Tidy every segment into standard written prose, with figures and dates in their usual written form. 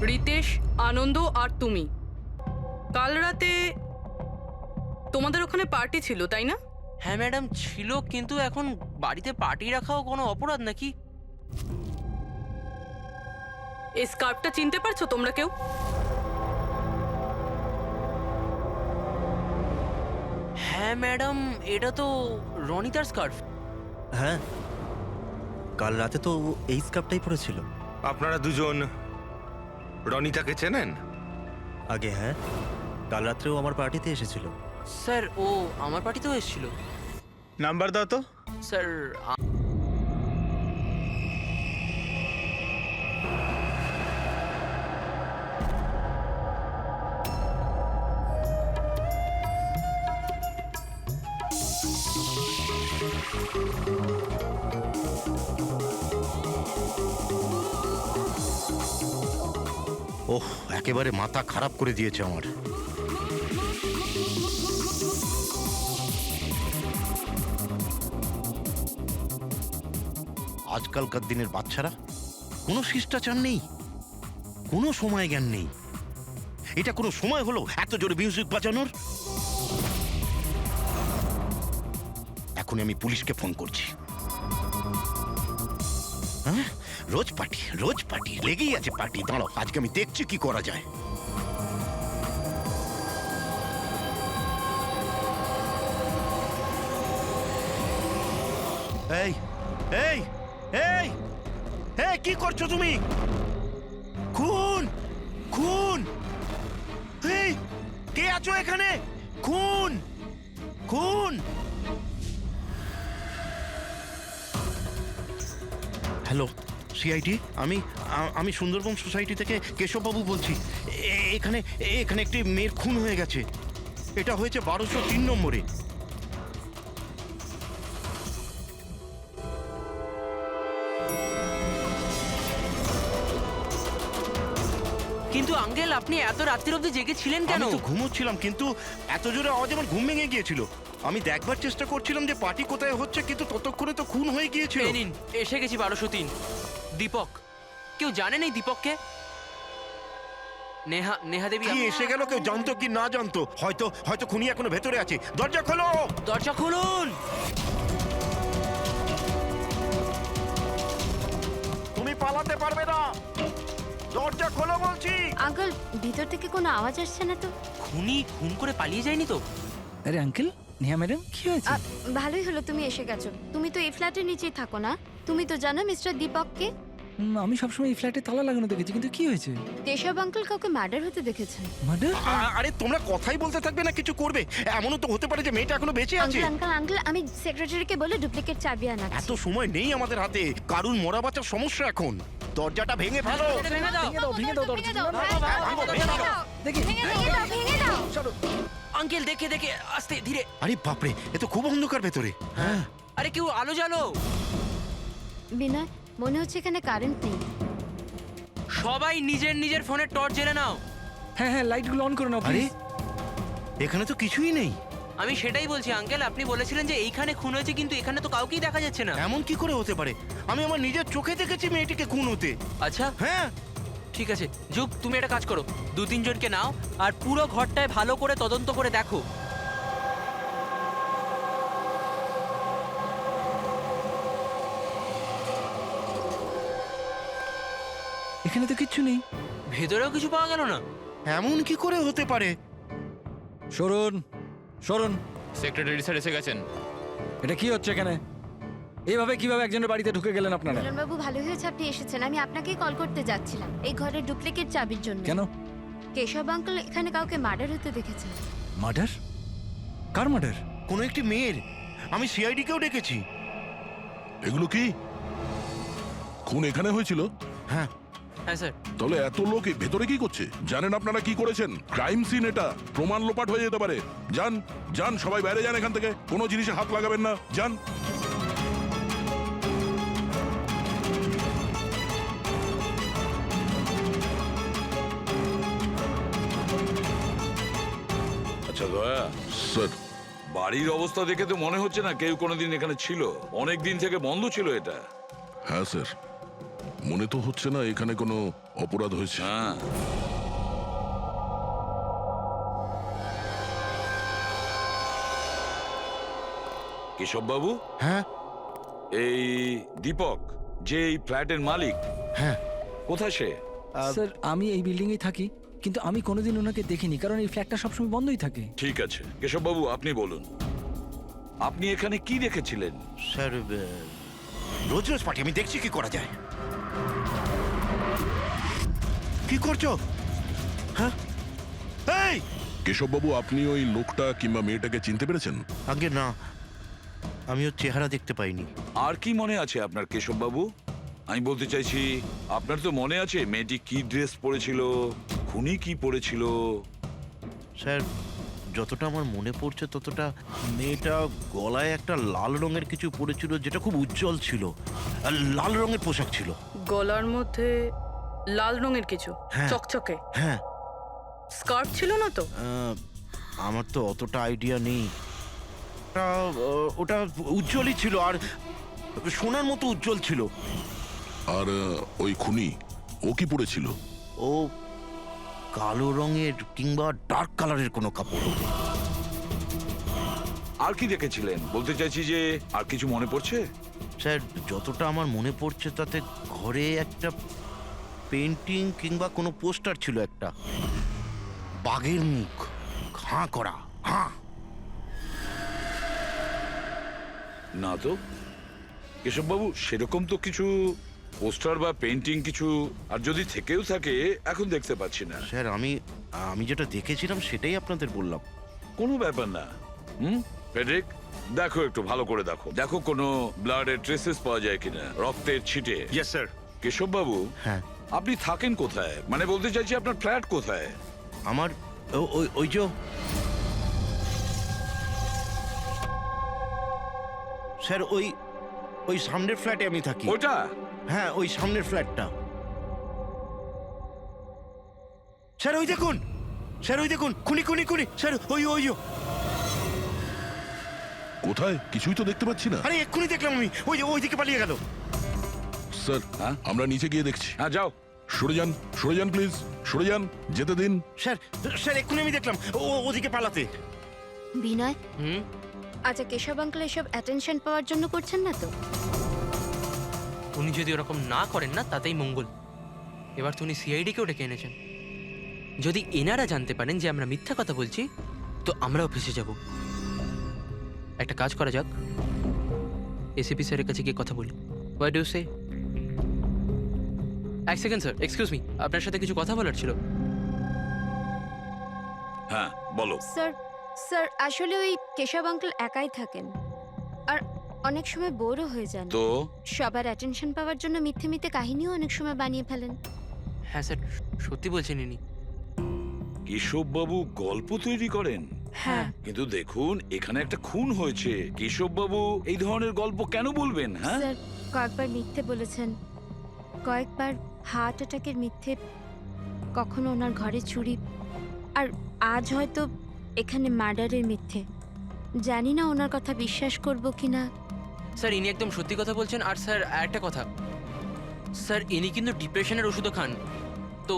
রিতেশ, আনন্দ আর তুমি কাল রাতে তোমাদের ওখানে পার্টি ছিল, তাই না? হ্যাঁ ম্যাডাম ছিল, কিন্তু এখন বাড়িতে পার্টি রাখাও কোনো অপরাধ নাকি? এই স্কার্ফটা চিনতে পারছো তোমরা কেউ? হ্যাঁ ম্যাডাম, এটা তো রনিতার স্কার্ফ। হ্যাঁ, কাল রাতে তো এই স্কার্ফটাই পরেছিল। আপনারা দুজন রনিতাকে চেনেন? আগে হ্যাঁ, কাল রাত্রেও আমার পার্টিতে এসেছিল। স্যার ও আমার পার্টিতেও এসেছিল। নাম্বার দাও তো। স্যার ওহ, একেবারে মাথা খারাপ করে দিয়েছে আমার। আজকালকার দিনের বাচ্চারা কোনো শিষ্টাচার নেই, কোনো সময় জ্ঞান নেই। এটা কোনো সময় হলো এত জোরে মিউজিক বাজানোর? এখন আমি পুলিশকে ফোন করছি। হ্যাঁ, রোজ পার্টি লেগেই আছে পার্টি। দাঁড়াও, আজকে আমি দেখছি কি করা যায়। এই এই এই এই কি করছো তুমি? খুন খুন! এই কে আছো এখানে? খুন খুন! হ্যালো সিআইডি, আমি সুন্দরবন সোসাইটি থেকে কেশববাবু বলছি। এখানে এখানে একটি মেয়ের খুন হয়ে গেছে। এটা হয়েছে 1203 নম্বরে। কিন্তু আঙ্কেল, আপনি এত রাত্রির অবধি জেগেছিলেন কেন? আমি তো ঘুমোচ্ছিলাম, কিন্তু এত জোরে আওয়াজ আমার ঘুম ভেঙে গিয়েছিল। আমি দেখবার চেষ্টা করছিলাম যে পার্টি কোথায় হচ্ছে, কিন্তু ততক্ষণে তো খুন হয়ে গিয়েছিল। এই নিন, এসে গেছি 1203। দীপক, কেউ জানেন এই দীপককে? নেহা দেবী কি এসে গেল? কেউ জানতো কি না জানতো? হয়তো হয়তো খুনি এখনো ভেতরে আছে। দরজা খোলো! দরজা খুলুন! তুমি পালাতে পারবে না, দরজা খোলো বলছি। আঙ্কেল, ভিতর থেকে কোনো আওয়াজ আসছে না তো? খুনি খুন করে পালিয়ে যায়নি তো? আরে আঙ্কেল, নেহা ম্যাডাম কি হয়েছে? ভালোই হলো তুমি এসে গেছো। তুমি তো এই ফ্ল্যাটের নিচেই থাকো না? তুমি তো জানো মিস্টার দীপককে? আমি সবসময় এই ফ্ল্যাটে তালা লাগানো দেখেছি, কিন্তু কি হয়েছে? কেশব আঙ্কেল কাউকে মার্ডার হতে দেখেছেন। মার্ডার? আরে তোমরা কথাই বলতে থাকবে না, কিছু করবে? এমনও তো হতে পারে যে মেয়েটা এখনো বেঁচে আছে। আঙ্কেল, আমি সেক্রেটারিকে বলে ডুপ্লিকেট চাবি আনাচ্ছি। এত সময় নেই আমাদের হাতে। কারুর মরা বাচ্চার সমস্যা এখন। দরজাটা ভেঙে ফেলো। ভেঙে দাও। ভেঙে দাও দরজা। দেখি। ভেঙে দাও। আঙ্কেল, দেখে দেখে আস্তে ধীরে। আরে বাপরে, এ তো খুব অন্ধকার ভেতরে। হ্যাঁ, আরে কেউ আলো জ্বালো। বিনয়, মনে হচ্ছে এখানে কারেন্ট নেই। সবাই নিজের নিজের ফোনের টর্চ জ্বেলে নাও। হ্যাঁ হ্যাঁ, লাইটগুলো অন করে নাও আরে প্লিজ। এখানে তো কিছুই নেই। আমি সেটাই বলছি আঙ্কেল, আপনি বলেছিলেন যে এইখানে খুন হয়েছে, কিন্তু এখানে তো কাউকেই দেখা যাচ্ছে না। এমন কি করে হতে পারে? আমি আমার নিজের চোখে দেখেছি মেয়েটিকে খুন হতে। আচ্ছা হ্যাঁ, ঠিক আছে, যুগ তুমি একটা কাজ করো, 2-3 জনকে নাও আর পুরো ঘরটায় ভালো করে তদন্ত করে দেখো। এখানে তো কিচ্ছু নেই। ভেতরেও কিছু পাওয়া গেল না। এমন কি করে হতে পারে? সরুন সরুন। সেক্রেটারি স্যার এসে গেছেন। এটা কি হচ্ছে এখানে? এইভাবে কিভাবে একজনের বাড়িতে ঢুকে গেলেন আপনারা? মিলন বাবু, ভালো হয়েছে আপনি এসেছেন। আমি আপনাকেই কল করতে যাচ্ছিলাম এই ঘরের ডুপ্লিকেট চাবির জন্য। কেন? কেশব আঙ্কেল এখানে কাউকে মার্ডার হতে দেখেছেন। মার্ডার? কার মার্ডার? কোনো একটি মেয়ের। আমি সিআইডি কেও ডেকেছি। এগুলো কি খুন এখানে হয়েছিল? হ্যাঁ হ্যাঁ স্যার। তাহলে এত লোক ভেতরে কি করছে? জানেন আপনারা কি করেছেন? ক্রাইম সিন, এটা প্রমাণ লোপাট হয়ে যেতে পারে। যান যান, সবাই বাইরে যান এখান থেকে। কোনো জিনিসে হাত লাগাবেন না, যান। আচ্ছা দয়া, স্যার, বাড়ির অবস্থা দেখে তো মনে হচ্ছে না কেউ কোনোদিন এখানে ছিল। অনেক দিন থেকে বন্ধ ছিল এটা। হ্যাঁ স্যার, মনে তো হচ্ছে না এখানে কোনো অপরাধ হয়েছে। হ্যাঁ, কেশব বাবু, হ্যাঁ এই দীপক যে এই ফ্ল্যাটের মালিক, হ্যাঁ কোথায় সে? স্যার আমি এই বিল্ডিংয়েই থাকি, কিন্তু আমি কোনোদিন ওনাকে দেখিনি, কারণ এই ফ্ল্যাটটা সবসময় বন্ধই থাকে। ঠিক আছে কেশব বাবু, আপনি বলুন, আপনি এখানে কি দেখেছিলেন? স্যার রোজ রোজ পার্টি, আমি দেখছি কি করা যায়। কি করছো? হ্যাঁ এই কেশববাবু, আপনি ওই লোকটা কিংবা মেয়েটাকে চিনতে পেরেছেন? আগে না, আমি ওর চেহারা দেখতে পাইনি। আর কি মনে আছে আপনার কেশব বাবু? আমি বলতে চাইছি, আপনার তো মনে আছে মেয়েটি কি ড্রেস পরেছিল, খুনি কি পরেছিল? স্যার যতটা আমার মনে পড়ছে ততটা মেয়েটা গলায় একটা লাল রঙের কিছু পরেছিল, যেটা খুব উজ্জ্বল ছিল, আর লাল রঙের পোশাক ছিল। গলার মধ্যে লাল রঙের কিছু হ্যাঁ। চকচকে হ্যাঁ স্কার্ট ছিল না তো? আমার তো অতটা আইডিয়া নেই। ওটা উজ্জ্বলই ছিল, আর সোনার মতো উজ্জ্বল ছিল। আর ওই খুনি ও কি পড়েছিল? ও কালো রঙের কিংবা ডার্ক কালারের কোনো কাপড়। আর কি দেখেছিলেন বলতে চাইছি, যে আর কিছু মনে পড়ছে? স্যার যতটা আমার মনে পড়ছে তাতে ঘরে একটা পেন্টিং কিংবা কোনো পোস্টার ছিল, একটা বাঘের মুখ, হাঁ করা, হাঁ। না তো কেশব বাবু, সেরকম তো কিছু পোস্টার বা পেন্টিং কিছু, আর যদি থেকেও থাকে এখন দেখতে পাচ্ছি না। স্যার আমি যেটা দেখেছিলাম সেটাই আপনাদের বললাম। কোনো ব্যাপার না। ফেডরিক, দেখো একটু ভালো করে দেখো, দেখো কোনো ব্লাডের ট্রেসেস পাওয়া যায় কিনা, রক্তের ছিটে। Yes sir. কেশব বাবু, হ্যাঁ আপনি থাকেন কোথায়? মানে বলতে চাইছি আপনার ফ্ল্যাট কোথায়? আমার ওই যে স্যার ওই সামনের ফ্ল্যাটে আমি থাকি। ওটা? হ্যাঁ ওই সামনের ফ্ল্যাটটা। স্যার ওই দেখুন, স্যার ওই দেখুন, খুনি খুনি খুনি স্যার, ওই কোথায়? কিছুই তো দেখতে পাচ্ছি না। আরে এক্ষুনি দেখলাম আমি, ওইদিকে পালিয়ে গেল। স্যার, হ্যাঁ? আমরা নিচে গিয়ে দেখছি। হ্যাঁ যাও। সরে যান প্লিজ, সরে যান, যেতে দিন। স্যার এক্ষুনি আমি দেখলাম ওদিকে পালাতে। বিনয়, আচ্ছা কেশব আঙ্কেল এসব অ্যাটেনশন পাওয়ার জন্য করছেন না তো? উনি যদি ওরকম না করেন না তাতেই মঙ্গল। এবার তো উনি সিআইডিকেও ডেকে এনেছেন। যদি এনারা জানতে পারেন যে আমরা মিথ্যা কথা বলছি, তো আমরাও ফেসে যাব। একটা কাজ করা যাক, এসিপি স্যারের কাছে গিয়ে কথা বলি। হোয়াট ডু সে? এক সেকেন্ড স্যার, এক্সকিউজ মি, আপনার সাথে কিছু কথা বলার ছিল। হ্যাঁ বলো। স্যার আসলে ওই কেশব আঙ্কেল একাই থাকেন, আর অনেক সময় বোরও হয়ে যান। তো সবার অ্যাটেনশন পাওয়ার জন্য মিথ্যে মিথ্যে কাহিনীও অনেক সময় বানিয়ে ফেলেন। হ্যাঁ স্যার, সত্যি বলছেন ইনি। কেশব বাবু গল্প তৈরি করেন? হ্যাঁ। কিন্তু দেখুন, এখানে একটা খুন হয়েছে, কেশব বাবু এই ধরনের গল্প কেন বলবেন? হ্যাঁ, স্যার কয়েকবার মিথ্যে বলেছেন, কয়েকবার হার্ট অ্যাটাকের মিথ্যে, কখনো ওনার ঘরে চুরি, আর আজ হয়তো এখানে মার্ডারের মিথ্যে। জানি না ওনার কথা বিশ্বাস করব কিনা। স্যার ইনি একদম সত্যি কথা বলছেন। আর স্যার একটা কথা, স্যার ইনি কিন্তু ডিপ্রেশনের ওষুধও খান, তো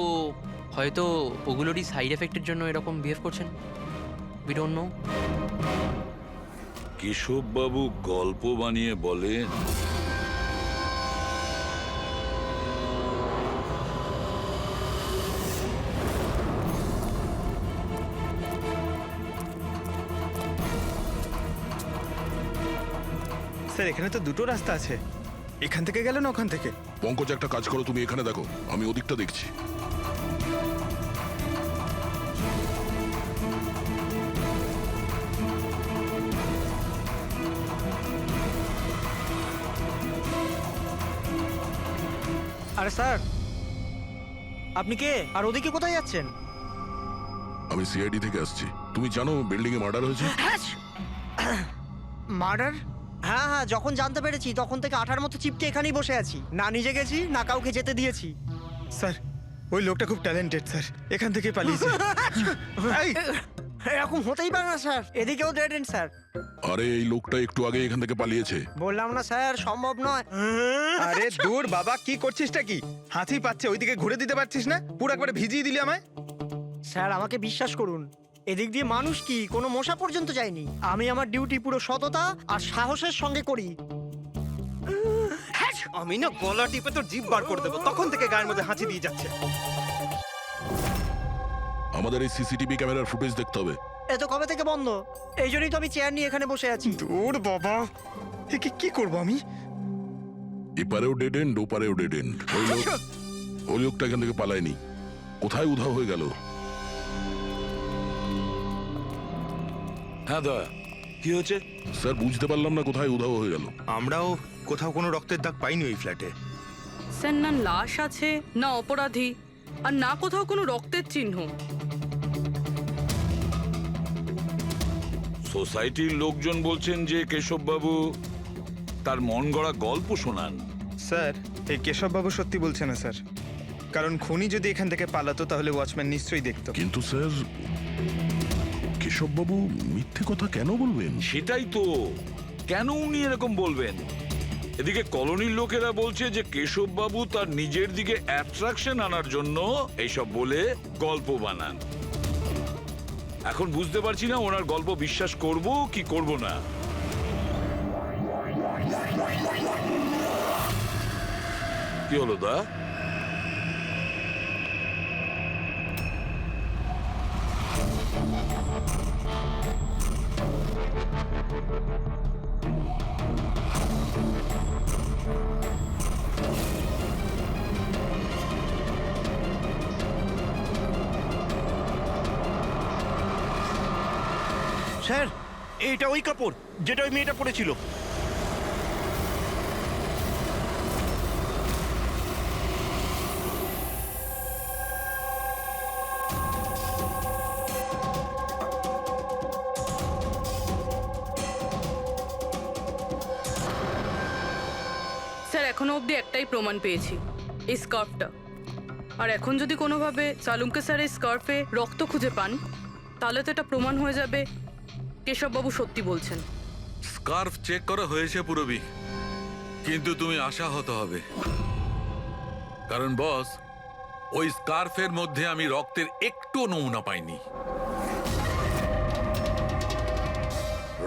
হয়তো ওগুলোরই সাইড এফেক্টের জন্য এরকম বিহেভ করছেন। We don't know. কেশব বাবু গল্প বানিয়ে বলেন? স্যার এখানে তো দুটো রাস্তা আছে, এখান থেকে গেল না ওখান থেকে। পঙ্কজ, একটা কাজ করো, তুমি এখানে দেখো, আমি ওদিকটা দেখছি। আরে স্যার, আপনি কে আর ওদিকে কোথায় যাচ্ছেন? আমি সিআইডি থেকে আসছি। তুমি জানো বিল্ডিং এ মার্ডার হয়েছে? মার্ডার? হ্যাঁ হ্যাঁ, যখন জানতে পেরেছি তখন থেকে আঠার মতো চিপকে এখানেই বসে আছি, না নিজে গেছি না কাউকে যেতে দিয়েছি। স্যার ওই লোকটা খুব ট্যালেন্টেড স্যার, এখান থেকে পালিয়েছে। এই, এরকম হতেই পারে না স্যার, এদিকেও ডেড এন্ড স্যার। আরে এই লোকটা একটু আগে এখান থেকে পালিয়েছে। বললাম না স্যার, সম্ভব নয়। আরে দূর বাবা, কি করছিসটা কি? হাতি পাচ্ছে, ওইদিকে ঘুরে দিতে পারছিস না? পুরো একবারে ভিজিয়ে দিলি আমায়। স্যার আমাকে বিশ্বাস করুন, এদিক দিয়ে মানুষ কি কোনো মশা পর্যন্ত যায়নি। আমি আমার ডিউটি পুরো সততা আর সাহসের সঙ্গে করি। আমি না গলা টিপে তোর জিভ বার করে দেবো, তখন থেকে গায়ের মধ্যে হাঁচি দিয়ে যাচ্ছে। আমাদের এই সিসিটিভি ক্যামেরার ফুটেজ দেখতে হবে। এ তো কবে থেকে বন্ধ, এই জন্যই তো আমি চেয়ার নিয়ে এখানে বসে আছি। দূর বাবা, একে কি করবো আমি? এপারেও ডেড এন্ড ওপারেও ডেড এন্ড। ওই লোকটা এখান থেকে পালায়নি, কোথায় উধাও হয়ে গেল? হ্যাঁ দয়া, কি হয়েছে? স্যার বুঝতে পারলাম না কোথায় উধাও হয়ে গেল। আমরাও কোথাও কোনো রক্তের দাগ পাইনি ওই ফ্ল্যাটে। স্যার না লাশ আছে, না অপরাধী, আর না কোথাও কোনো রক্তের চিহ্ন। সোসাইটির লোকজন বলছেন যে কেশববাবু তার মন গড়া গল্প শোনান। স্যার, এই কেশববাবু সত্যি বলছে না স্যার, কারণ খুনি যদি এখান থেকে পালাতো তাহলে ওয়াচম্যান নিশ্চয়ই দেখতো। কিন্তু স্যার, কেশববাবু মিথ্যে কথা কেন বলবেন? সেটাই তো, কেন উনি এরকম বলবেন? এদিকে কলোনির লোকেরা বলছে যে কেশববাবু তার নিজের দিকে অ্যাট্রাকশন আনার জন্য এইসব বলে গল্প বানান। এখন বুঝতে পারছি না ওনার গল্প বিশ্বাস করব কি করব না। কি হলো দা? স্যার, এইটা ওই কাপড় যেটা ওই মেয়েটা পরেছিল। স্যার এখনো অবধি একটাই প্রমাণ পেয়েছি, এই স্কার্ফটা। আর এখন যদি কোনোভাবে সালুমকে স্যার এই স্কার্ফে রক্ত খুঁজে পান, তাহলে তো এটা প্রমাণ হয়ে যাবে কেশববাবু সত্যি বলছেন। স্কার্ফ চেক করা হয়েছে পুরবি, কিন্তু তুমি আশাহত হবে, কারণ বস, ওই স্কার্ফের মধ্যে আমি রক্তের একটু নমুনা পাইনি।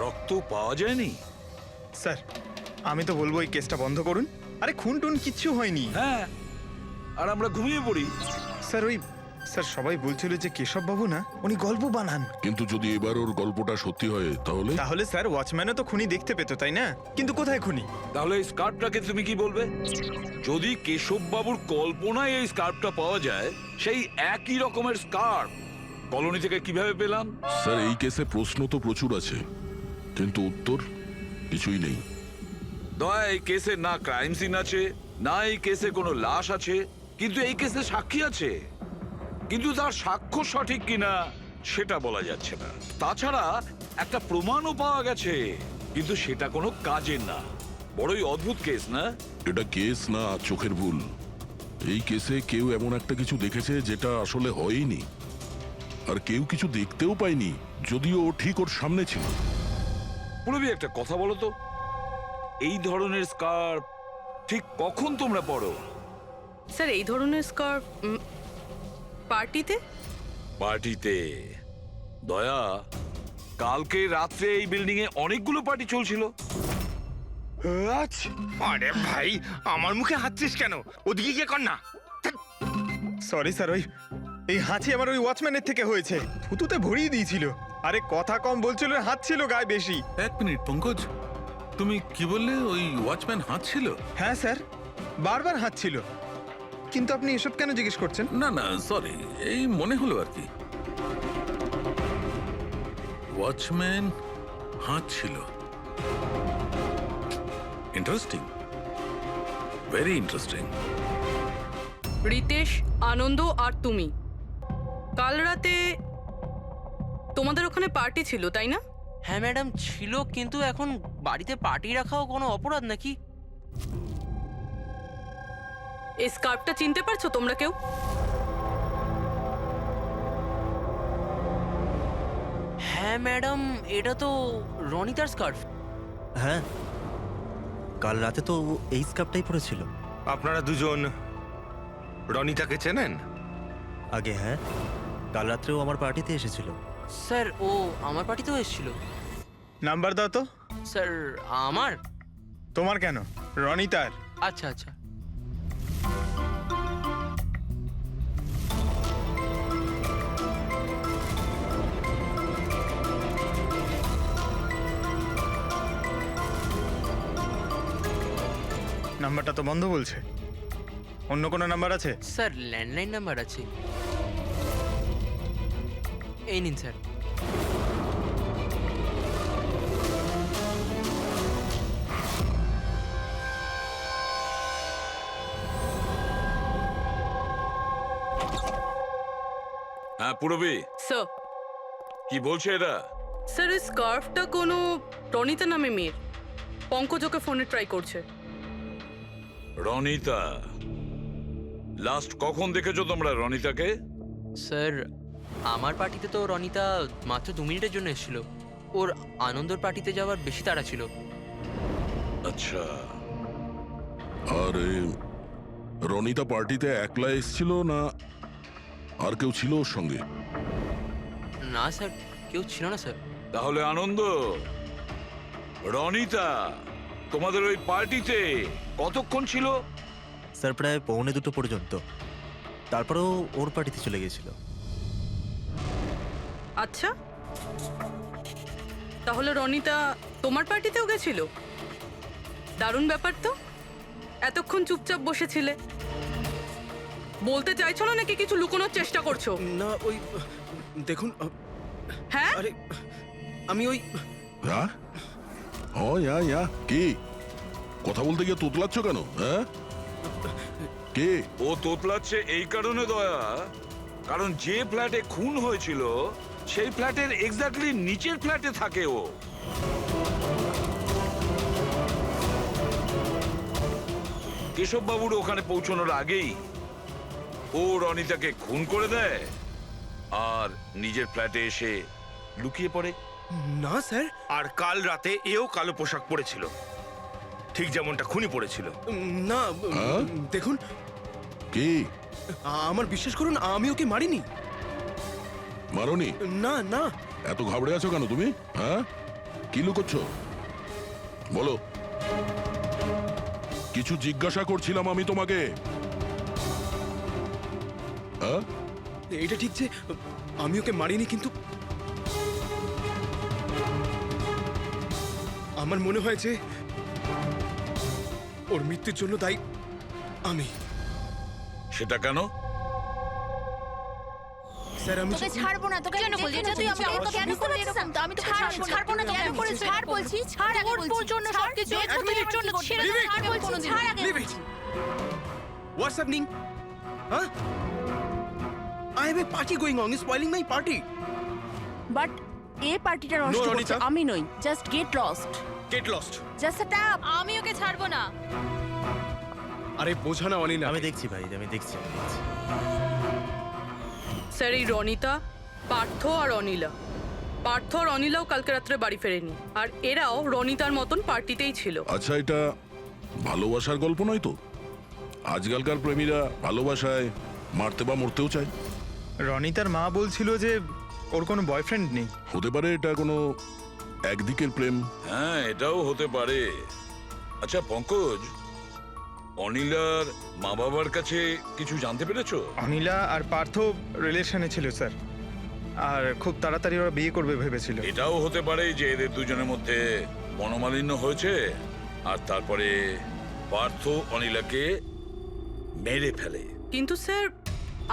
রক্ত পাওয়া যায়নি? স্যার, আমি তো বলবো এই কেসটা বন্ধ করুন। আরে খুন টুন কিচ্ছু হয়নি। হ্যাঁ, আর আমরা ঘুমিয়ে পড়ি। স্যার স্যার সবাই বলছিল যে কেশববাবু না, উনি গল্প বানান। কিন্তু যদি এবার ওর গল্পটা সত্যি হয় তাহলে স্যার ওয়াচম্যানও তো খুনি দেখতে পেতো, তাই না? কিন্তু কোথায় খুনি? তাহলে এই স্কার্ফটাকে তুমি কি বলবে? যদি কেশববাবুর কল্পনায় এই স্কার্ফটা পাওয়া যায়, সেই একই রকমের স্কার্ফ কলোনি থেকে কিভাবে পেলাম? স্যার এই কেসে প্রশ্ন তো প্রচুর আছে, কিন্তু উত্তর কিছুই নেই। দয়া, এই কেসে না ক্রাইম সিন আছে, না এই কেসে কোনো লাশ আছে, কিন্তু এই কেসে সাক্ষী আছে। কিন্তু তার সাক্ষ্য সঠিক কিনা সেটা বলা যাচ্ছে না। তাছাড়া একটা প্রমাণও পাওয়া গেছে, কিন্তু সেটা কোনো কাজের না। বড়ই অদ্ভুত কেস না? এটা কেস না, চোখের ভুল। এই কেসে কেউ এমন একটা কিছু দেখেছে যেটা আসলে হয়নি, আর কেউ কিছু দেখতেও পায়নি, যদিও ও ঠিক ওর সামনে ছিল। পুরবি, একটা কথা বলো তো, এই ধরনের স্কার্ফ ঠিক কখন তোমরা পরো? স্যার এই ধরনের স্কার্ফ পার্টিতে। পার্টিতে? দয়া, কালকে রাত্রে এই বিল্ডিং এ অনেকগুলো পার্টি চলছিল। আরে ভাই, আমার মুখে হাঁচছিস কেন? ওদিকে গিয়ে কর না। সরি স্যার, এই হাঁচি আমার ওই ওয়াচম্যানের থেকে হয়েছে। থুতুতে ভরিয়ে দিয়েছিল। আরে কথা কম বলছিল, হাত ছিল গায়ে বেশি। এক মিনিট পঙ্কজ, তুমি কি বললে? ওই ওয়াচম্যান হাত ছিল? হ্যাঁ স্যার, বারবার হাত ছিল। কিন্তু আপনি এসব কেন জিজ্ঞেস করছেন? না না, সরি, এই মনে হলো আর কি। ওয়াচম্যান হাত ছিল। Interesting, very interesting. Ritesh, Anand আর তুমি কাল রাতে তোমাদের ওখানে পার্টি ছিল, তাই না? হ্যাঁ ম্যাডাম ছিল, কিন্তু এখন বাড়িতে পার্টি রাখাও কোনো অপরাধ নাকি? এই স্কার্ফটা চিনতে পারছো তোমরা কেউ? হ্যাঁ ম্যাডাম, এটা তো রনিতার স্কার্ফ। হ্যাঁ, কাল রাতে তো ও এই স্কার্ফটাই পরেছিল। আপনারা দুজন রনিতাকে চেনেন? আগে হ্যাঁ, কাল রাত্রেও আমার পার্টিতে এসেছিল। স্যার ও আমার পার্টিতেও এসেছিল। নাম্বার দাও তো। স্যার আমার? তোমার কেন, রনিতার। আচ্ছা আচ্ছা। নাম্বারটা তো বন্ধ বলছে। অন্য কোনো নাম্বার আছে? স্যার ল্যান্ডলাইন নাম্বার আছে, এই নিন স্যার। হ্যাঁ পুরবি, স্যার, কি বলছে এরা? স্যার এই স্কার্ফটা কোনো রনিতা নামে মেয়ের। পঙ্কজ ওকে ফোনে ট্রাই করছে। রনিতা? লাস্ট কখন দেখেছো তোমরা রনিতাকে? স্যার আমার পার্টিতে তো রনিতা মাত্র 2 মিনিটের জন্য এসেছিল। ওর আনন্দর পার্টিতে যাওয়ার বেশি তাড়া ছিল। আচ্ছা, আর রনিতা পার্টিতে একলা এসেছিল না আর কেউ ছিল ওর সঙ্গে? না স্যার, কেউ ছিল না স্যার। তাহলে আনন্দ, রনিতা তোমাদের ওই পার্টিতে কতক্ষণ ছিল? স্যার প্রায় 1:45 পর্যন্ত। তারপরেও ওর পার্টিতে চলে গেছিল। আচ্ছা, তাহলে রনিতা তোমার পার্টিতেও গেছিল? দারুণ ব্যাপার তো। এতক্ষণ চুপচাপ বসেছিলে, বলতে চাইছো না নাকি কিছু লুকোনোর চেষ্টা করছো? না ওই দেখুন, হ্যাঁ, আরে আমি ওই হ্যাঁ, ও ইয়া কি কথা বলতে গিয়ে তোতলাচ্ছ কেন? হ্যাঁ, কে? ও তোতলাচ্ছে এই কারণে দয়া, কারণ যে ফ্ল্যাটে খুন হয়েছিল সেই ফ্ল্যাটের এক্স্যাক্টলি নিচের ফ্ল্যাটে থাকে ও। কেশব বাবুর ওখানে পৌঁছানোর আগেই ও রনিতাকে খুন করে দেয় আর নিজের ফ্ল্যাটে এসে লুকিয়ে পড়ে। না স্যার, আর কাল রাতে এও কালো পোশাক পরেছিল, ঠিক যেমনটা খুনি পড়েছিল। না হ্যাঁ? দেখুন, কি? আমার বিশ্বাস করুন, আমি ওকে মারিনি। মারোনি? না না, এত ঘাবড়ে আছো কেন তুমি? হ্যাঁ, কি লুকোচ্ছ বলো। কিছু জিজ্ঞাসা করছিলাম আমি তোমাকে। হ্যাঁ, এটা ঠিক যে আমি ওকে মারিনি, কিন্তু আমার মনে হয় যে ওর মৃত্যুর জন্য দায়ী আমি। সেটা কেন? স্যার আমি তোকে ছাড়বো না, তোকে কেন বলছিস? তুই আমাকে কেন করে এরকম? আমি তোকে ছাড়বো না, কেন করেছিস? ছাড় বলছি, ছাড় আগে বলছি। তোর জন্য সবকিছু তোর জন্য ছেড়ে দে, ছাড় বলছি, ছাড় আগে বলছি। What's happening? Huh? I have a party going on. You're spoiling my party. But এই পার্টিটা নষ্ট করছে রনিতা। আমি নই। Just get lost. Get lost. Just আ ট্যাপ। আমি ওকে ছাড়বো না। আরে বোঝা না অনিনা। আমি দেখছি ভাই, আমি দেখছি। স্যার এই রনিতা, পার্থ আর অনিলা, পার্থ আর অনিলাও কালকে রাত্রে বাড়ি ফেরেনি, আর এরাও রনিতার মতন পার্টিতেই ছিল। আচ্ছা এটা ভালোবাসার গল্প নয় তো? আজকালকার প্রেমীরা ভালোবাসায় মারতে বা মরতেও চায়। রনিতার মা বলছিল যে ওর কোনো বয়ফ্রেন্ড নেই। হতে পারে এটা কোনো একদিকের প্রেম। হ্যাঁ, এটাও হতে পারে। আচ্ছা পঙ্কজ, অনিলার মা বাবার কাছে কিছু জানতে পেরেছো? অনিলা আর পার্থ রিলেশনে ছিল স্যার, আর খুব তাড়াতাড়ি ওরা বিয়ে করবে ভেবেছিল। এটাও হতে পারে যে এদের দুজনের মধ্যে মনোমালিন্য হয়েছে আর তারপরে পার্থ অনিলাকে মেরে ফেলে। কিন্তু স্যার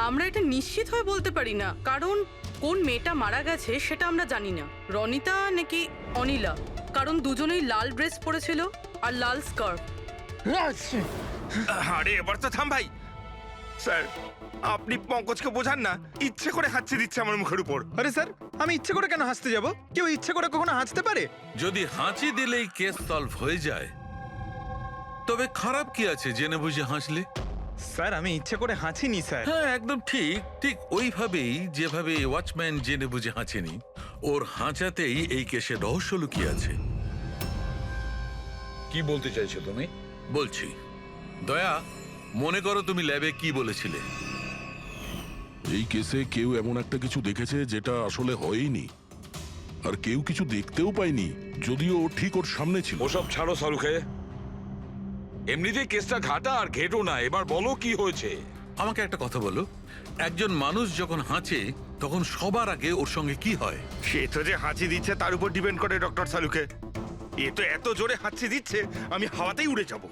আমরা এটা নিশ্চিত হয়ে বলতে পারি না, কারণ কোন মেয়েটা মারা গেছে সেটা আমরা জানি না, রনিতা নাকি অনিলা, কারণ দুজনেই লাল ড্রেস পরেছিল আর লাল স্কার্ফ। আরে এবার তো থাম ভাই। স্যার আপনি পঙ্কজকে বোঝান না, ইচ্ছে করে হাঁচি দিচ্ছে আমার মুখের উপর। আরে স্যার আমি ইচ্ছে করে কেন হাসতে যাব? কেউ ইচ্ছে করে কখনো হাসতে পারে? যদি হাঁচি দিলেই কেস সলভ হয়ে যায় তবে খারাপ কি আছে জেনে বুঝে হাসলে? স্যার আমি ইচ্ছে করে হাঁচিনি স্যার। হ্যাঁ একদম ঠিক, ঠিক ওইভাবেই যেভাবে ওয়াচম্যান জেনে বুঝে হাঁচেনি, ওর হাঁচাতেই এই কেসের রহস্য লুকিয়ে আছে। কি বলতে চাইছো তুমি? বলছি, দয়া, মনে করো তুমি ল্যাবে কি বলেছিলে? এই কেসে কেউ এমন একটা কিছু দেখেছে যেটা আসলে হয়নি, আর কেউ কিছু দেখতেও পায়নি, যদিও ও ঠিক ওর সামনে ছিল। ওসব ছাড়ো সালুকে, এমনিতেই কেসটা ঘাটা আর ঘেটো না। এবার বলো কি হয়েছে। আমাকে একটা কথা বলো, একজন মানুষ যখন হাঁচে তখন সবার আগে ওর সঙ্গে কি হয়? সে তো যে হাঁচি দিচ্ছে তার উপর ডিপেন্ড করে ডক্টর সালুকে। এ তো এত জোরে হাঁচি দিচ্ছে আমি হাওয়াতেই উড়ে যাব।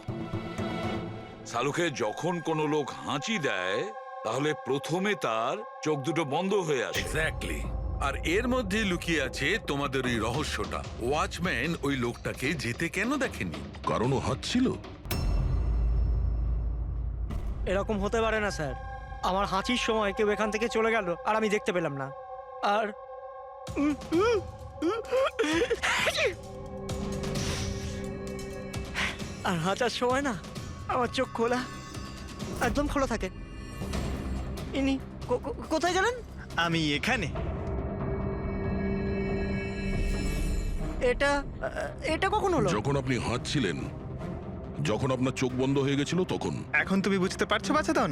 সালুকে, যখন কোনো লোক হাঁচি দেয় তাহলে প্রথমে তার চোখ দুটো বন্ধ হয়ে আসে। এক্স্যাক্টলি। আর এর মধ্যে লুকিয়ে আছে তোমাদের ওই রহস্যটা। ওয়াচম্যান ওই লোকটাকে যেতে কেন দেখেনি? কারণ ও হাঁচছিল। এরকম হতে পারে না স্যার। আমার হাঁচির সময় কেউ এখান থেকে চলে গেল আর আমি দেখতে পেলাম না। আর আর হাঁচার সময় না আমার চোখ খোলা, একদম খোলা থাকে। ইনি কোথায় গেলেন? আমি এখানে। এটা এটা কখন হলো? যখন আপনি হাঁচছিলেন, যখন আপনার চোখ বন্ধ হয়ে গেছিল তখন। এখন তুমি বুঝতে পারছো বাচ্চাদন?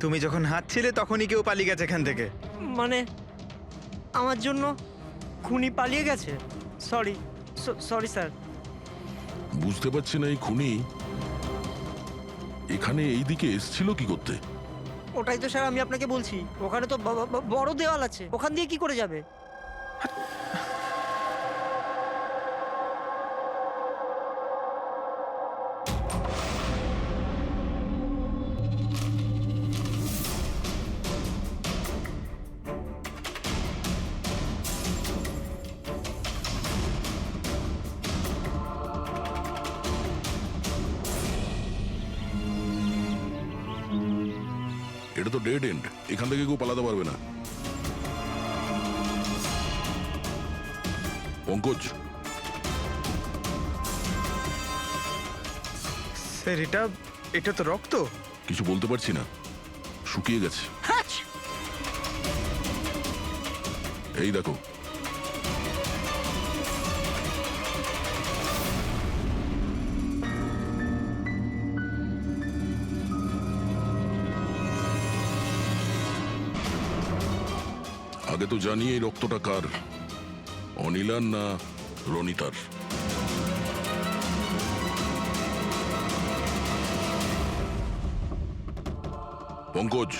তুমি যখন হাঁচছিলে তখনই কেউ পালিয়ে গেছে এখান থেকে। মানে আমার জন্য খুনি পালিয়ে গেছে? Sorry sorry sir. বুঝতে পারছি না এই খুনি এখানে এই দিকে এসছিল কি করতে। ওটাই তো স্যার আমি আপনাকে বলছি। ওখানে তো বড় দেওয়াল আছে, ওখান দিয়ে কি করে যাবে? এটা তো ডেড এন্ড, এখান থেকে কেউ পালাতে পারবে না। পঙ্কজ, স্যার এটা তো রক্ত। কিছু বলতে পারছি না, শুকিয়ে গেছে। এই দেখো, আগে তো জানি এই রক্তটা কার, অনিলার না রনিতার। পঙ্কজ,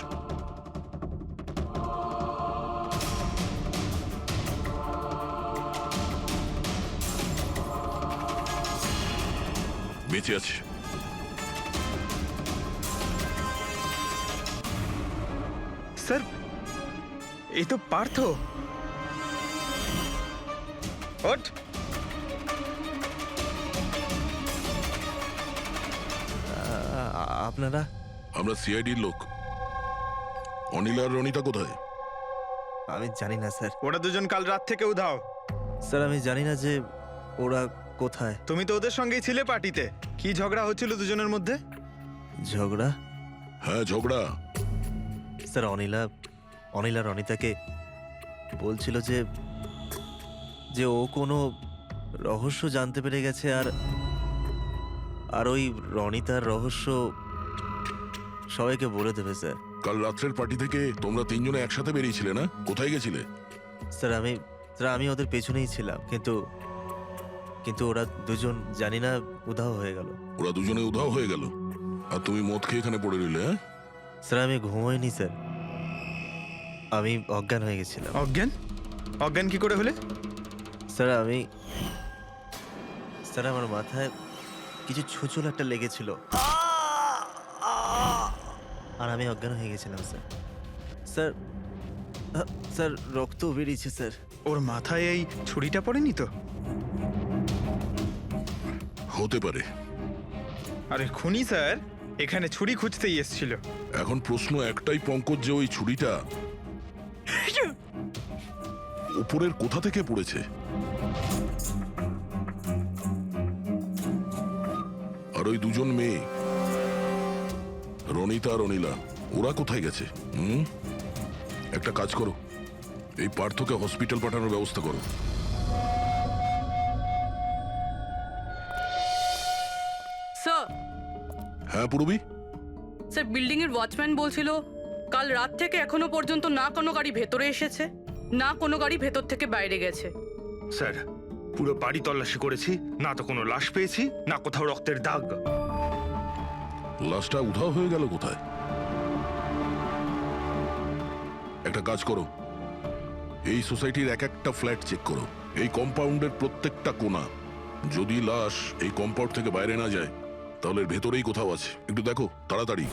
বেঁচে আছে। স্যার এই তো পার্থ। ওঠ। আপনারা? আমরা সিআইডির লোক। অনিল আর রনিতা কোথায়? আমি জানি না স্যার। ওরা দুজন কাল রাত থেকে উধাও। স্যার আমি জানি না যে ওরা কোথায়। তুমি তো ওদের সঙ্গেই ছিলে পার্টিতে। কি ঝগড়া হচ্ছিল দুজনের মধ্যে? ঝগড়া? হ্যাঁ ঝগড়া। স্যার অনিলা রনিতাকে বলছিল যে ও কোনো রহস্য জানতে পেরে গেছে, আর ওই রনিতার রহস্য সবাইকে বলে দেবে স্যার। কাল রাত্রের পার্টি থেকে তোমরা তিনজনে একসাথে বেরিয়েছিলে না? কোথায় গেছিলে? স্যার আমি ওদের পেছনেই ছিলাম, কিন্তু ওরা দুজন জানি না উধাও হয়ে গেল। ওরা দুজনে উধাও হয়ে গেল আর তুমি মদ খেয়ে এখানে পড়ে রইলে? হ্যাঁ স্যার আমি ঘুমোইনি স্যার, আমি অজ্ঞান হয়ে গেছিলাম। অজ্ঞান কি করে হলে? স্যার আমার মাথায় কিছু ছুঁচল একটা লেগেছিল আর আমি অজ্ঞান হয়ে গেছিলাম স্যার। স্যার রক্ত বেরিয়েছে স্যার। ওর মাথায় এই ছুরিটা পড়েনি তো? হতে পারে। আরে খুনি স্যার এখানে ছুরি খুঁজতেই এসেছিল। এখন প্রশ্ন একটাই পঙ্কজ, যে ওই ছুরিটা উপরের কোথা থেকে পড়েছে? আর ওই দুজন মেয়ে রনিতা আর অনিলা ওরা কোথায় গেছে? একটা কাজ করো, এই পার্থকে হসপিটাল পাঠানোর ব্যবস্থা করো। স্যার, হ্যাঁ পূরবী? স্যার বিল্ডিং এর ওয়াচম্যান বলছিল কাল রাত থেকে এখনো পর্যন্ত না কোনো গাড়ি ভেতরে এসেছে, না কোনো গাড়ি ভেতর থেকে বাইরে গেছে। স্যার, পুরো বাড়ি তল্লাশি করেছি, না তো কোনো লাশ পেয়েছি, না কোথাও রক্তের দাগ। লাশটা উধাও হয়ে গেল কোথায়? একটা কাজ করো, এই সোসাইটির এক একটা ফ্ল্যাট চেক করো, এই কম্পাউন্ডের প্রত্যেকটা কোণা। যদি লাশ এই কম্পাউন্ড থেকে বাইরে না যায় তাহলে এর ভেতরেই কোথাও আছে। একটু দেখো তাড়াতাড়ি।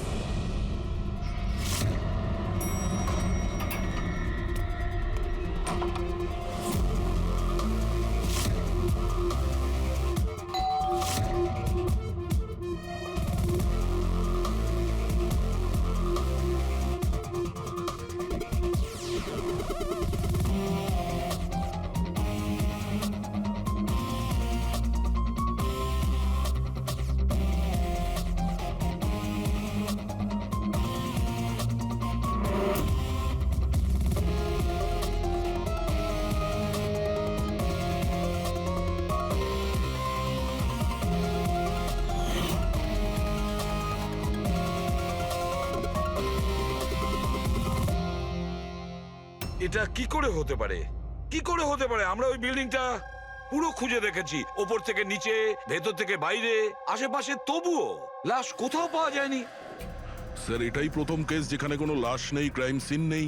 এটা কি করে হতে পারে? কি করে হতে পারে? আমরা ওই বিল্ডিংটা পুরো খুঁজে দেখেছি, ওপর থেকে নিচে, ভেতর থেকে বাইরে, আশেপাশে, তবুও লাশ কোথাও পাওয়া যায়নি। স্যার এটাই প্রথম কেস যেখানে কোনো লাশ নেই, ক্রাইম সিন নেই।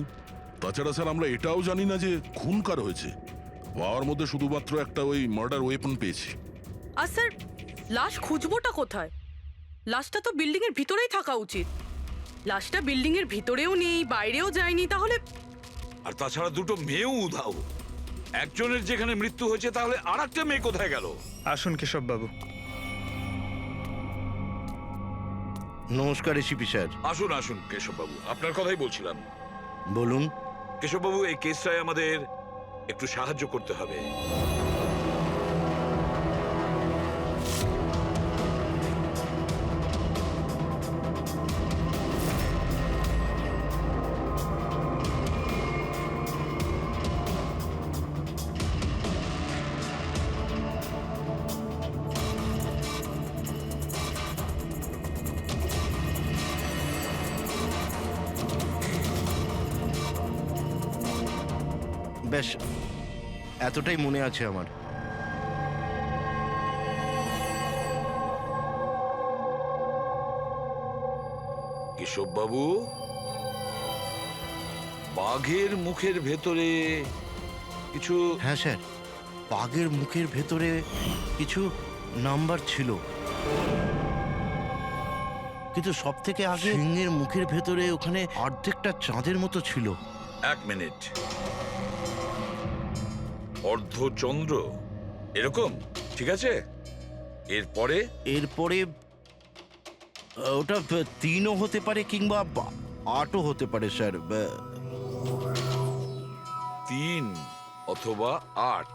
তাছাড়া স্যার আমরা এটাও জানি না যে খুন কার হয়েছে। পাওয়ার মধ্যে শুধুমাত্র একটা ওই মার্ডার ওয়েপন পেয়েছি। আর স্যার, লাশ খুঁজবোটা কোথায়? লাশটা তো বিল্ডিং এর ভিতরেই থাকা উচিত। লাশটা বিল্ডিং এর ভিতরেও নেই, বাইরেও যায়নি, তাহলে? আর তাছাড়া দুটো মেয়েও উধাও। একজনের যেখানে মৃত্যু হয়েছে, তাহলে আর একটা মেয়ে কোথায় গেল? আসুন কেশব বাবু। নমস্কার এসিপি স্যার। আসুন আসুন কেশববাবু, আপনার কথাই বলছিলাম। বলুন। কেশববাবু, এই কেসটায় আমাদের একটু সাহায্য করতে হবে। বেশ, এতটাই মনে আছে আমার। কেশববাবু, বাঘের মুখের ভেতরে কিছু... হ্যাঁ স্যার, বাঘের মুখের ভেতরে কিছু নাম্বার ছিল, কিন্তু সব থেকে আগে সিংহের মুখের ভেতরে ওখানে অর্ধেকটা চাঁদের মতো ছিল। এক মিনিট, অর্ধচন্দ্র এরকম? ঠিক আছে, এরপরে? এরপরে ওটা 3ও হতে পারে কিংবা 8ও হতে পারে স্যার। 3 অথবা 8।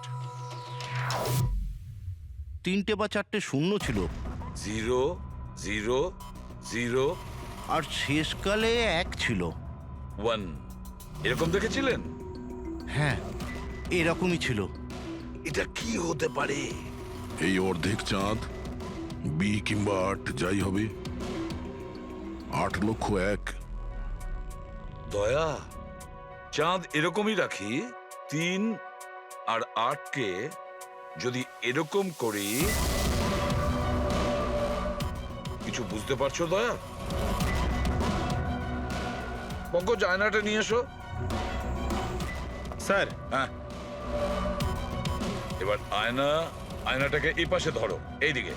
3টে বা 4টে শূন্য ছিল। 0 0 0 আর শেষকালে 1 ছিল। 1 এরকম দেখেছিলেন? হ্যাঁ, এরকমই ছিল। এটা কি হতে পারে? এই অর্ধেক চাঁদ, বি কিংবা 8 যাই হবে, 8 লক্ষ 1। দয়া, চাঁদ এরকমই রাখি, 3 আর 8কে যদি এরকম করি, কিছু বুঝতে পারছো দয়া? পঙ্কজ, আয়নাটা নিয়ে এসো। স্যার। হ্যাঁ, এবার আয়নাটাকে এই পাশে ধরো, এইদিকে।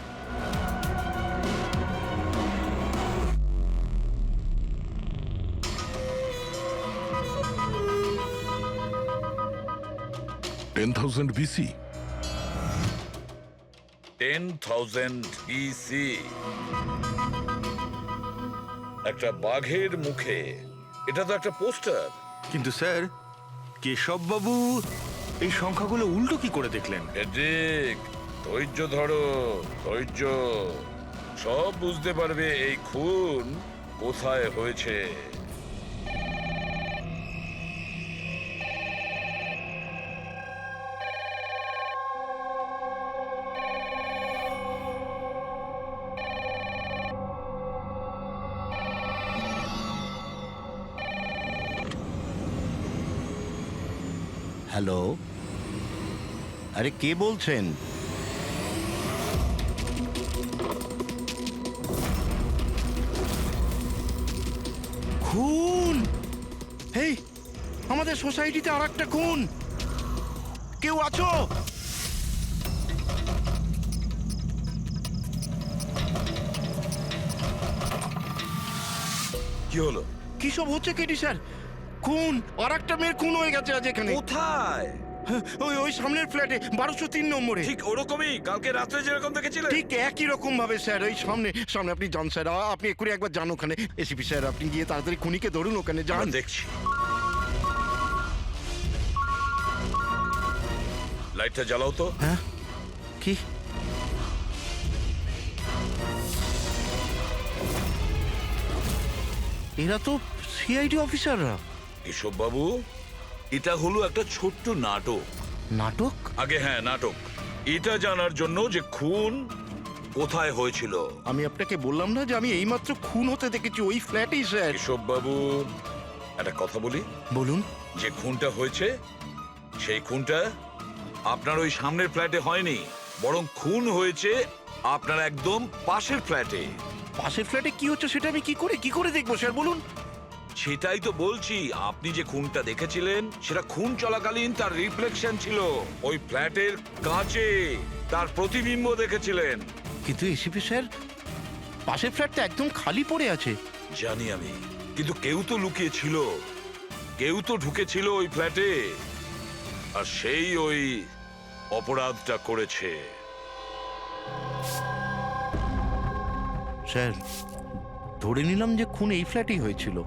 BC 10,000 BC। একটা বাঘের মুখে, এটা তো একটা পোস্টার। কিন্তু স্যার, কেশব বাবু এই সংখ্যাগুলো উল্টো কি করে দেখলেন? ঠিক, ধৈর্য ধরো, ধৈর্য। সব বুঝতে পারবে এই খুন কোথায় হয়েছে। হ্যালো, আরে কে বলছেন? খুন! হেই, আমাদের সোসাইটিতে আর একটা খুন! কেউ আছো? কি হলো? কি সব হচ্ছে কেডি স্যার? খুন! আর একটা মেয়ের খুন হয়ে গেছে আজ এখানে। কোথায়? ওই ওই সামনের ফ্ল্যাটে 1203 নম্বরে। ঠিক ওরকমই কালকে রাত্রে যেরকম দেখেছিলেন। ঠিক একই রকম ভাবে স্যার, ওই সামনে সামনে আপনি যান স্যার, আপনি এক্ষুনি একবার যান ওখানে। এসিপি স্যার, আপনি গিয়ে তাড়াতাড়ি খুনিকে ধরুন, ওখানে যান। আমরা দেখছি। লাইটটা জ্বালাও তো। হ্যাঁ, কি? এরা তো সিআইডি অফিসাররা। কেশব বাবু, এটা হলো একটা ছোট্ট নাটক। নাটক? আগে হ্যাঁ, নাটক। এটা জানার জন্য যে খুন কোথায় হয়েছিল। আমি আপনাকে বললাম না যে আমি এইমাত্র খুন হতে দেখেছি ওই ফ্ল্যাটেই স্যার। কেশব বাবু, একটা কথা বলি। বলুন। যে খুনটা হয়েছে সেই খুনটা আপনার ওই সামনের ফ্ল্যাটে হয়নি, বরং খুন হয়েছে আপনার একদম পাশের ফ্ল্যাটে। পাশের ফ্ল্যাটে কি হচ্ছে সেটা আমি কি করে দেখবো স্যার, বলুন। সেটাই তো বলছি, আপনি যে খুনটা দেখেছিলেন সেটা খুন চলাকালীন তার রিফ্লেকশন ছিল ওই ফ্ল্যাটের কাঁচে, তার প্রতিবিম্ব দেখেছিলেন। কিন্তু এসিপি স্যার, পাশের ফ্ল্যাটটা একদম খালি পড়ে আছে। জানি আমি, কিন্তু কেউ তো লুকিয়ে ছিল, কেউ তো ঢুকেছিল ওই ফ্ল্যাটে, আর সেই ওই অপরাধটা করেছে। স্যার, ধরে নিলাম যে খুন এই ফ্ল্যাটেই হয়েছিল,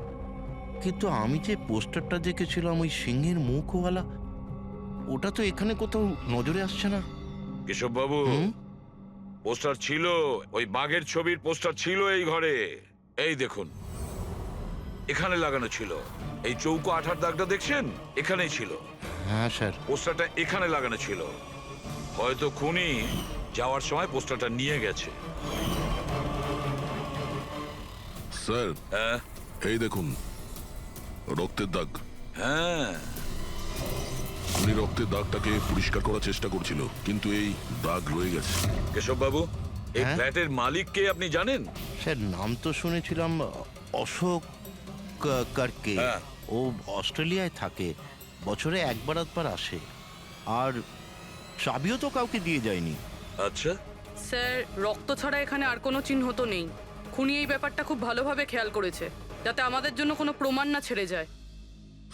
কিন্তু আমি যে পোস্টারটা দেখেছিলাম ওই সিংহের মুখওয়ালা, ওটা তো এখানে কোথাও নজরে আসছে না। কেশব বাবু, পোস্টার ছিল, ওই বাঘের ছবির পোস্টার ছিল এই ঘরে। এই দেখুন, এখানে লাগানো ছিল। এই চৌকো আঠার দাগটা দেখছেন, এখানেই ছিল। হ্যাঁ স্যার। পোস্টারটা এখানে লাগানো ছিল। হয়তো খুনি যাওয়ার সময় পোস্টারটা নিয়ে গেছে। স্যার, হ্যাঁ এই দেখুন রক্তের দাগ। হ্যাঁ, উনি রক্তের দাগটাকে পরিষ্কার করার চেষ্টা করছিল, কিন্তু এই দাগ রয়ে গেছে। কেশব বাবু, এই হ্যাঁ? ফ্ল্যাটের মালিক কে আপনি জানেন? স্যার, নাম তো শুনেছিলাম অশোক কার্কে। হ্যাঁ। ও অস্ট্রেলিয়ায় থাকে, বছরে একবার আধবার আসে, আর চাবিও তো কাউকে দিয়ে যায়নি। আচ্ছা, স্যার, রক্ত ছাড়া এখানে আর কোনো চিহ্ন তো নেই। খুনি এই ব্যাপারটা খুব ভালোভাবে খেয়াল করেছে, যাতে আমাদের জন্য কোনো প্রমাণ না ছেড়ে যায়।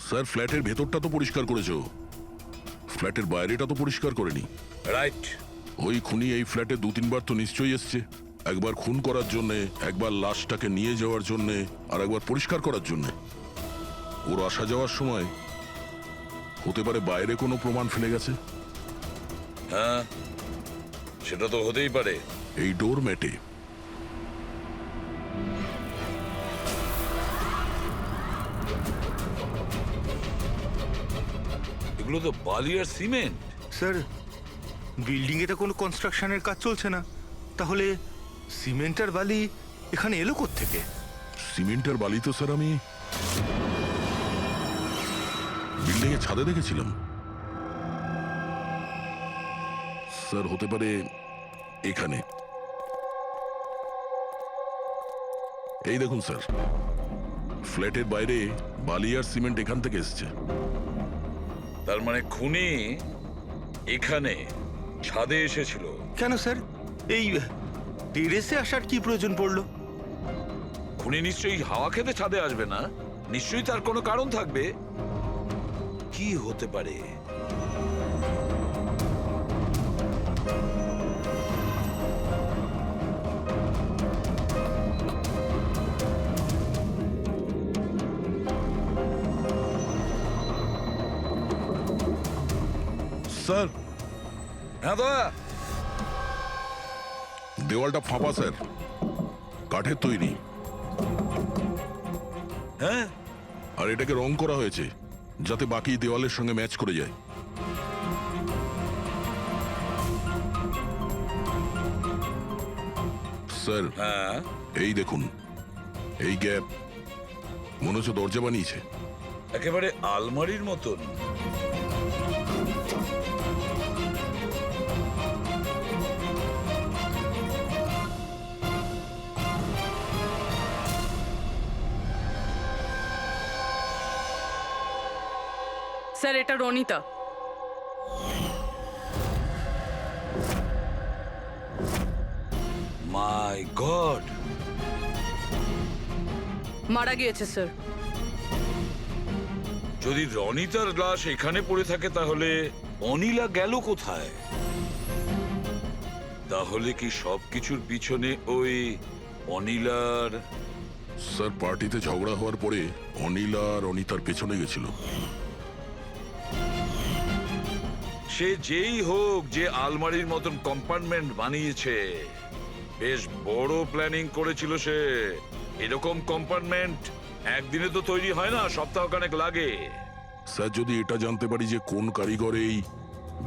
স্যার, ফ্ল্যাটের ভেতরটা তো পরিষ্কার করেছো, ফ্ল্যাটের বাইরেটা তো পরিষ্কার করেনি। রাইট। ওই খুনি এই ফ্ল্যাটে 2-3 বার তো নিশ্চয়ই এসছে। একবার খুন করার জন্যে, একবার লাশটাকে নিয়ে যাওয়ার জন্যে, আর একবার পরিষ্কার করার জন্যে। ওর আসা যাওয়ার সময় হতে পারে বাইরে কোনো প্রমাণ ফেলে গেছে। হ্যাঁ, সেটা তো হতেই পারে। এই ডোর ম্যাটে। এগুলো তো বালি আর সিমেন্ট। স্যার, বিল্ডিং এ তো কোনো কনস্ট্রাকশনের কাজ চলছে না, তাহলে সিমেন্ট আর বালি এখানে এলো কোত্থেকে? সিমেন্টের বালি তো স্যার আমি বিল্ডিং এর ছাদে দেখেছিলাম। স্যার, হতে পারে এখানে। এই দেখুন স্যার, ফ্ল্যাটের বাইরে বালি আর সিমেন্ট এখান থেকে এসছে। তার মানে খুনি এখানে ছাদে এসেছিল। কেন স্যার, এই টেরেসে আসার কি প্রয়োজন পড়লো? খুনি নিশ্চয়ই হাওয়া খেতে ছাদে আসবে না, নিশ্চয়ই তার কোনো কারণ থাকবে। কি হতে পারে? স্যার, হ্যাঁ দাদা। দেওয়ালটা ফাঁপা স্যার, কাঠের তৈরি। হ্যাঁ, আর এটাকে রং করা হয়েছে যাতে বাকি দেওয়ালের সঙ্গে ম্যাচ করে যায়। স্যার, হ্যাঁ, এই দেখুন, এই গ্যাপ মনে হচ্ছে দরজা বানিয়েছে। একেবারে আলমারির মতন। স্যার, এটা রনিতা। মাই গড, মারা গিয়েছে স্যার। যদি রনিতার লাশ এখানে পড়ে থাকে তাহলে অনিলা গেল কোথায়? তাহলে কি সবকিছুর পিছনে ওই অনিলার? স্যার, পার্টিতে ঝগড়া হওয়ার পরে অনিলা আর অনিতার পেছনে গেছিল। সে যেই হোক, যে আলমারির মতন কম্পার্টমেন্ট বানিয়েছে, বেশ বড় প্ল্যানিং করেছিল সে। এরকম কম্পার্টমেন্ট একদিনে তো তৈরি হয় না, সপ্তাহখানেক লাগে। স্যার, যদি এটা জানতে পারি যে কোন কারিগর এই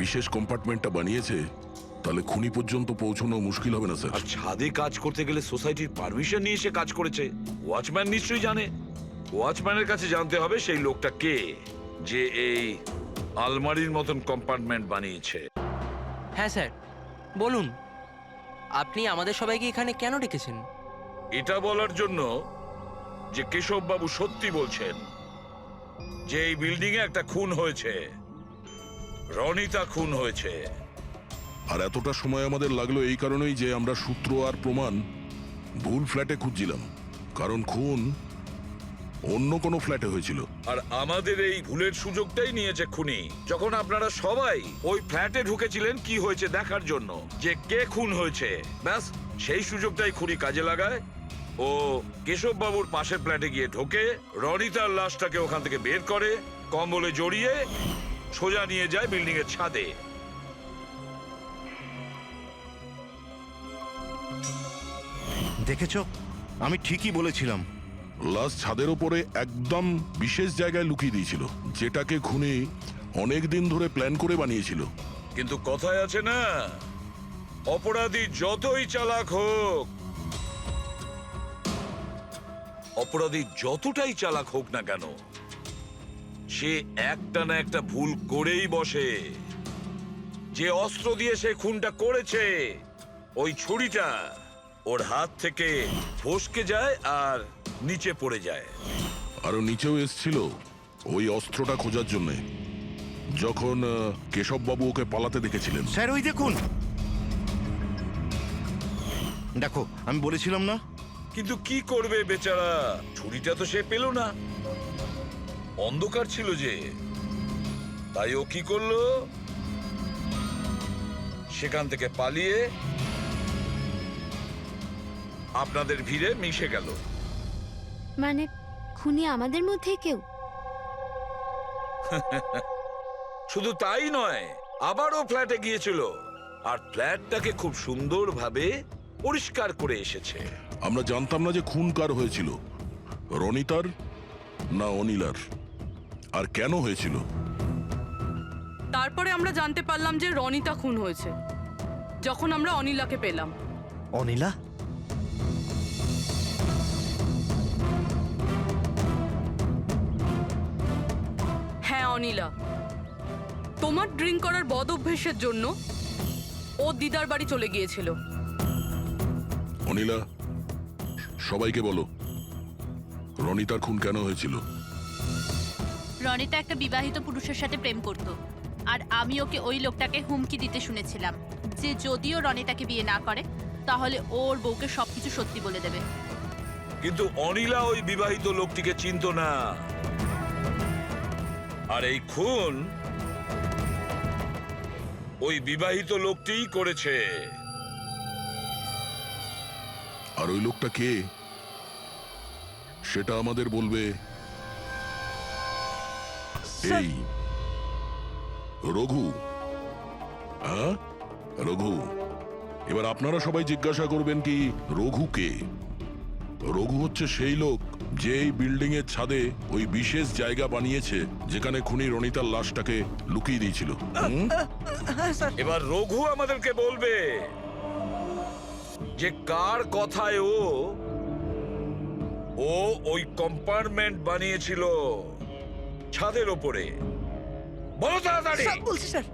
বিশেষ কম্পার্টমেন্টটা বানিয়েছে, তাহলে খুনি পর্যন্ত পৌঁছানো মুশকিল হবে না স্যার। আর ছাদে কাজ করতে গেলে সোসাইটির পারমিশন নিয়ে সে কাজ করেছে। ওয়াচম্যান নিশ্চয়ই জানে। ওয়াচম্যানের কাছে জানতে হবে সেই লোকটা কে, যে এই আলমারির মতন কম্পার্টমেন্ট বানিয়েছে। হ্যাঁ স্যার, বলুন আপনি আমাদের সবাইকে এখানে কেন ডেকেছেন? এটা বলার জন্য যে কেশব বাবু সত্যি বলছেন যে এই বিল্ডিং এ একটা খুন হয়েছে, রনিতা খুন হয়েছে। আর এতটা সময় আমাদের লাগলো এই কারণেই যে আমরা সূত্র আর প্রমাণ ভুল ফ্ল্যাটে খুঁজছিলাম, কারণ খুন অন্য কোনো ফ্ল্যাটে হয়েছিল। আর আমাদের এই ভুলের সুযোগটাই নিয়েছে খুনি, যখন আপনারা সবাই ওই ফ্ল্যাটে ঢুকেছিলেন কি হয়েছে দেখার জন্য, যে কে খুন হয়েছে। ব্যাস সেই সুযোগটাই খুনি কাজে লাগায়। ও কেশব বাবুর পাশের ফ্ল্যাটে গিয়ে ঢোকে, রনিতার লাশটাকে ওখান থেকে বের করে, কম্বলে জড়িয়ে সোজা নিয়ে যায় বিল্ডিং এর ছাদে। দেখেছো, আমি ঠিকই বলেছিলাম। লাশ ছাদের ওপরে একদম বিশেষ জায়গায় লুকিয়ে দিয়েছিল, যেটাকে খুনি অনেক দিন ধরে প্ল্যান করে বানিয়েছিল। কিন্তু কথায় আছে না, অপরাধী যতই চালাক হোক, অপরাধী যতটাই চালাক হোক না কেন, সে একটা না একটা ভুল করেই বসে। যে অস্ত্র দিয়ে সে খুনটা করেছে, ওই ছুরিটা ওর হাত থেকে ফসকে যায় আর নিচে পড়ে যায়। আরো নিচেও এসছিল ওই অস্ত্রটা খোঁজার জন্য, যখন কেশব বাবু ওকে পালাতে দেখেছিলেন। স্যার, ওই দেখুন, দেখো আমি বলেছিলাম না। কিন্তু কি করবে বেচারা, ছুরিটা তো সে পেল না, অন্ধকার ছিল যে। তাই ও কি করলো, সেখান থেকে পালিয়ে আপনাদের ভিড়ে মিশে গেল। মানে খুনি আমাদের মধ্যে কেউ? শুধু তাই নয়, আবারও ফ্ল্যাটে গিয়েছিল আর ফ্ল্যাটটাকে খুব সুন্দরভাবে পরিষ্কার করে এসেছে। আমরা জানতাম না যে খুন কার হয়েছিল, রনিতার না অনিলার, আর কেন হয়েছিল। তারপরে আমরা জানতে পারলাম যে রনিতা খুন হয়েছে, যখন আমরা অনিলাকে পেলাম। অনিলা? হ্যাঁ অনিলা, তোমার ড্রিঙ্ক করার বদ অভ্যেসের জন্য ও দিদার বাড়ি চলে গিয়েছিল। অনিলা, সবাইকে বলো রনিতার খুন কেন হয়েছিল। রনিতা একটা বিবাহিত পুরুষের সাথে প্রেম করত, আর আমি ওকে ওই লোকটাকে হুমকি দিতে শুনেছিলাম যে যদিও রনিতাকে বিয়ে না করে তাহলে ওর বউকে সবকিছু সত্যি বলে দেবে। কিন্তু অনিলা ওই বিবাহিত লোকটিকে চিনতো না, আর এই খুন ওই বিবাহিত লোকটিই করেছে। আর ওই লোকটা কে সেটা আমাদের বলবে এই রঘু। হ্যাঁ রঘু, এবার আপনারা সবাই জিজ্ঞাসা করবেন কি রঘু কে। রঘু হচ্ছে সেই লোক যে এই বিল্ডিং এর ছাদে ওই বিশেষ জায়গা বানিয়েছে যেখানে খুনি রনিতার লাশটাকে লুকিয়ে দিয়েছিল। এবার রঘু আমাদেরকে বলবে যে কার কথায় ও ওই কম্পার্টমেন্ট বানিয়েছিল ছাদের ওপরে। বলো তাড়াতাড়ি। বলছি স্যার।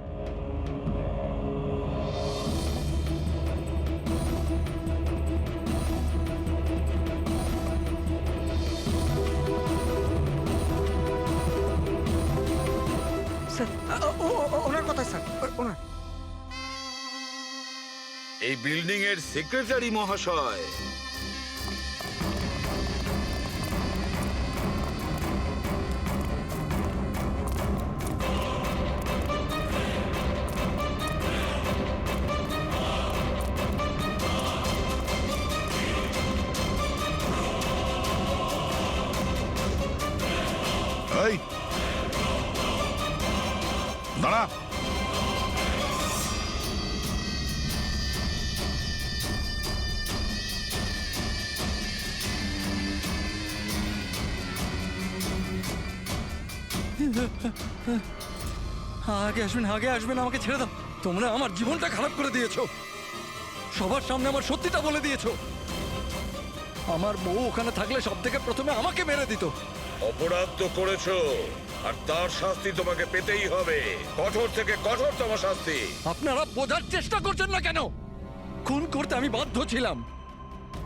ওনার কথা স্যার, ওনার। এই বিল্ডিং এর সেক্রেটারি মহাশয় এই দাঁড়া। আগে আসবেন, আগে আসবেন, আমাকে ছেড়ে দাও। তোমরা আমার জীবনটা খারাপ করে দিয়েছো, সবার সামনে আমার সত্যিটা বলে দিয়েছো। আমার বউ ওখানে থাকলে সব থেকে প্রথমে আমাকে মেরে দিত। অপরাধ তো করেছো, আর তার শাস্তি তোমাকে পেতেই হবে, কঠোর থেকে কঠোরতম শাস্তি। আপনারা বোঝার চেষ্টা করছেন না কেন? খুন করতে আমি বাধ্য ছিলাম।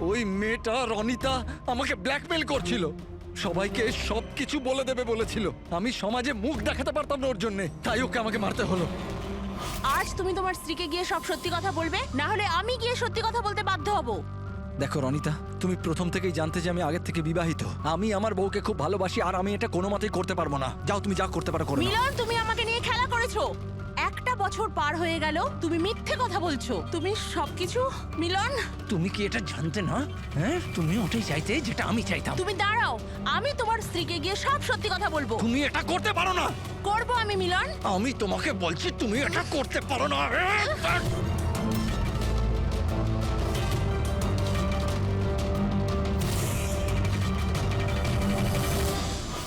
ওই মেয়েটা রনিতা আমাকে ব্ল্যাকমেল করছিল, সবাইকে সবকিছু বলে দেবে বলেছিল। আমি সমাজে মুখ দেখাতে পারতাম না ওর জন্য, তাই ওকে আমাকে মারতে হলো। আজ তুমি তোমার স্ত্রীকে গিয়ে সব সত্যি কথা বলবে, না হলে আমি গিয়ে সত্যি কথা বলতে বাধ্য হব। দেখো রনিতা, তুমি প্রথম থেকেই জানতে যে আমি আগের থেকে বিবাহিত। আমি আমার বউকে খুব ভালোবাসি, আর আমি এটা কোনো মতেই করতে পারবো না। যাও, তুমি যা করতে পারো করো। মিলন, তুমি আমাকে নিয়ে খেলা করেছো। একটা বছর পার হয়ে গেল, তুমি মিথ্যে কথা বলছো। তুমি সবকিছু মিলন। তুমি কি এটা জানতে না? হ্যাঁ, তুমি ওটাই চাইতে যেটা আমি চাইতাম। তুমি দাঁড়াও, আমি তোমার স্ত্রীকে গিয়ে সব সত্যি কথা বলবো। তুমি এটা করতে পারো না। করবো আমি মিলন। আমি তোমাকে বলছি তুমি এটা করতে পারো না।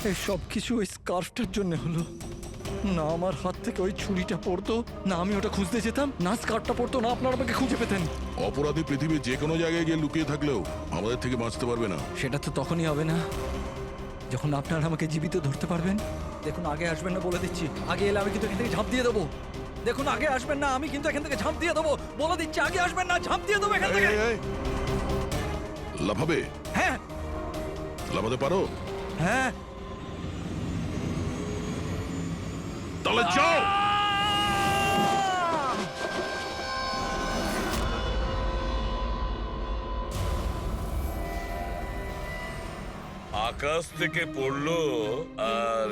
এই সব কিছু ওই স্কার্ফটার জন্য হলো। না আমার হাত থেকে ওই ছুরিটা পড়তো, না আমি ওটা খুঁজতে যেতাম, না স্কার্ফটা পড়তো, না আপনারা আমাকে খুঁজে পেতেন। অপরাধী পৃথিবীর যে কোনো জায়গায় গিয়ে লুকিয়ে থাকলেও আমাদের থেকে বাঁচতে পারবে না। সেটা তো তখনই হবে না যখন আপনারা আমাকে জীবিত ধরতে পারবেন। দেখুন, আগে আসবেন না বলে দিচ্ছি। আগে এলে আমি কিন্তু এখান থেকে ঝাঁপ দিয়ে দেবো। দেখুন, আগে আসবেন না, আমি কিন্তু এখান থেকে ঝাঁপ দিয়ে দেবো বলে দিচ্ছি। আগে আসবেন না, ঝাঁপ দিয়ে দেবো এখান থেকে। লাফাবে? হ্যাঁ। লাফাতে পারো? হ্যাঁ। তাহলে যাও। আকাশ থেকে পড়লো আর